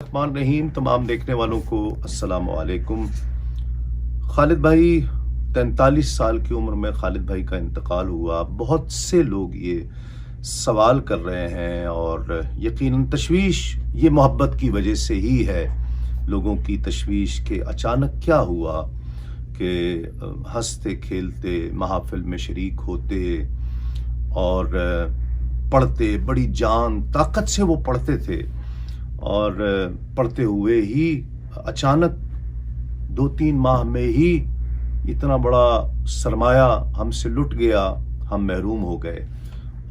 रहमान रहीम। तमाम देखने वालों को अस्सलाम वालेकुम। खालिद भाई 43 साल की उम्र में खालिद भाई का इंतकाल हुआ। बहुत से लोग ये सवाल कर रहे हैं और यकीनन तशवीश ये मोहब्बत की वजह से ही है। लोगों की तशवीश के अचानक क्या हुआ कि हंसते खेलते महफिल में शरीक होते और पढ़ते, बड़ी जान ताकत से वो पढ़ते थे और पढ़ते हुए ही अचानक 2-3 माह में ही इतना बड़ा सरमाया हमसे लुट गया, हम महरूम हो गए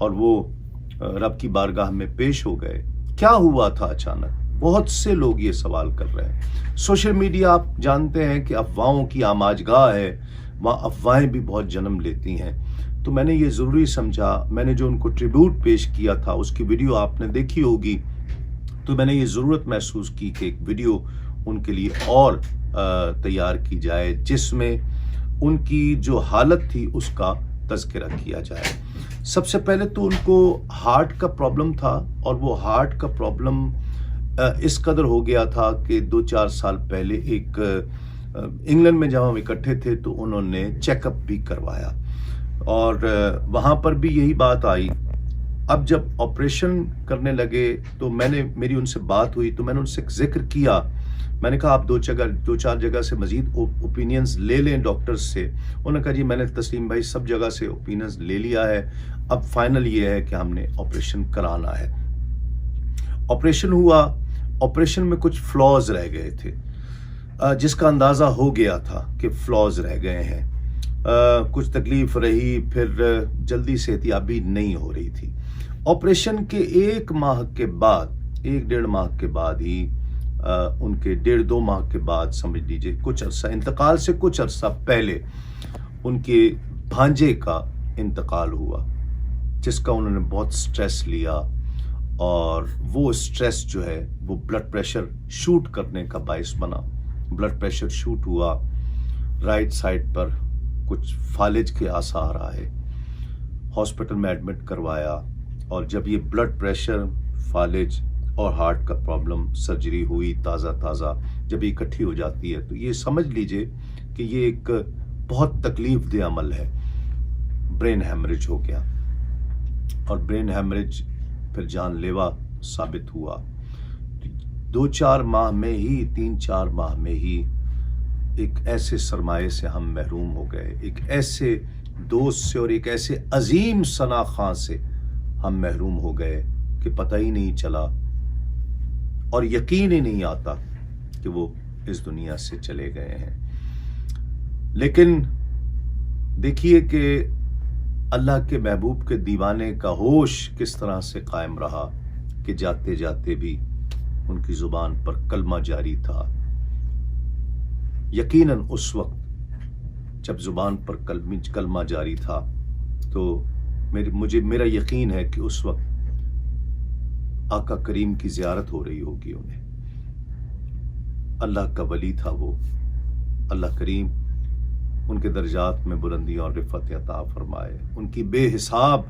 और वो रब की बारगाह में पेश हो गए। क्या हुआ था अचानक? बहुत से लोग ये सवाल कर रहे हैं। सोशल मीडिया आप जानते हैं कि अफवाहों की आमाजगाह है, वहाँ अफवाहें भी बहुत जन्म लेती हैं। तो मैंने ये ज़रूरी समझा, मैंने जो उनको ट्रिब्यूट पेश किया था उसकी वीडियो आपने देखी होगी, तो मैंने ये ज़रूरत महसूस की कि एक वीडियो उनके लिए और तैयार की जाए जिसमें उनकी जो हालत थी उसका तज़किरा किया जाए। सबसे पहले तो उनको हार्ट का प्रॉब्लम था और वो हार्ट का प्रॉब्लम इस कदर हो गया था कि 2-4 साल पहले एक इंग्लैंड में जब हम इकट्ठे थे तो उन्होंने चेकअप भी करवाया और वहाँ पर भी यही बात आई। अब जब ऑपरेशन करने लगे तो मेरी उनसे बात हुई तो मैंने उनसे जिक्र किया। मैंने कहा आप 2-4 जगह से मज़ीद ओपिनियंस ले लें डॉक्टर्स से। उन्होंने कहा जी मैंने तस्लीम भाई सब जगह से ओपिनियंस ले लिया है, अब फाइनल ये है कि हमने ऑपरेशन कराना है। ऑपरेशन हुआ, ऑपरेशन में कुछ फ्लॉज रह गए थे जिसका अंदाज़ा हो गया था कि फ्लॉज रह गए हैं। कुछ तकलीफ रही, फिर जल्दी सेहतियाबी नहीं हो रही थी। ऑपरेशन के 1 माह के बाद, 1-1.5 माह के बाद ही उनके 1.5-2 माह के बाद समझ लीजिए कुछ अरसा, इंतकाल से कुछ अरसा पहले उनके भांजे का इंतकाल हुआ जिसका उन्होंने बहुत स्ट्रेस लिया और वो स्ट्रेस जो है वो ब्लड प्रेशर शूट करने का बायस बना। ब्लड प्रेशर शूट हुआ, राइट साइड पर कुछ फालिज के आसार आए, हॉस्पिटल में एडमिट करवाया और जब ये ब्लड प्रेशर, फालिज और हार्ट का प्रॉब्लम, सर्जरी हुई ताज़ा जब इकट्ठी हो जाती है तो ये समझ लीजिए कि ये एक बहुत तकलीफ दे अमल है। ब्रेन हैमरेज हो गया और ब्रेन हैमरेज फिर जानलेवा साबित हुआ। 2-4 माह में ही, 3-4 माह में ही एक ऐसे सरमाए से हम महरूम हो गए, एक ऐसे दोस्त से और एक ऐसे अजीम सना खां से हम महरूम हो गए कि पता ही नहीं चला और यकीन ही नहीं आता कि वो इस दुनिया से चले गए हैं। लेकिन देखिए कि अल्लाह के महबूब के दीवाने का होश किस तरह से कायम रहा कि जाते जाते भी उनकी ज़ुबान पर कलमा जारी था। यकीनन उस वक्त जब ज़ुबान पर कलमा जारी था तो मेरा यकीन है कि उस वक्त आका करीम की ज़ियारत हो रही होगी उन्हें। अल्लाह का वली था वो। अल्लाह करीम उनके दर्जात में बुलंदी और रिफ़त अता फरमाए, उनकी बेहिसाब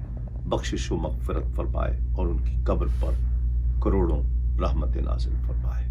बख्शिश व मग़फ़िरत फरमाए और उनकी कब्र पर करोड़ों रहमत नाज़िल फरमाए।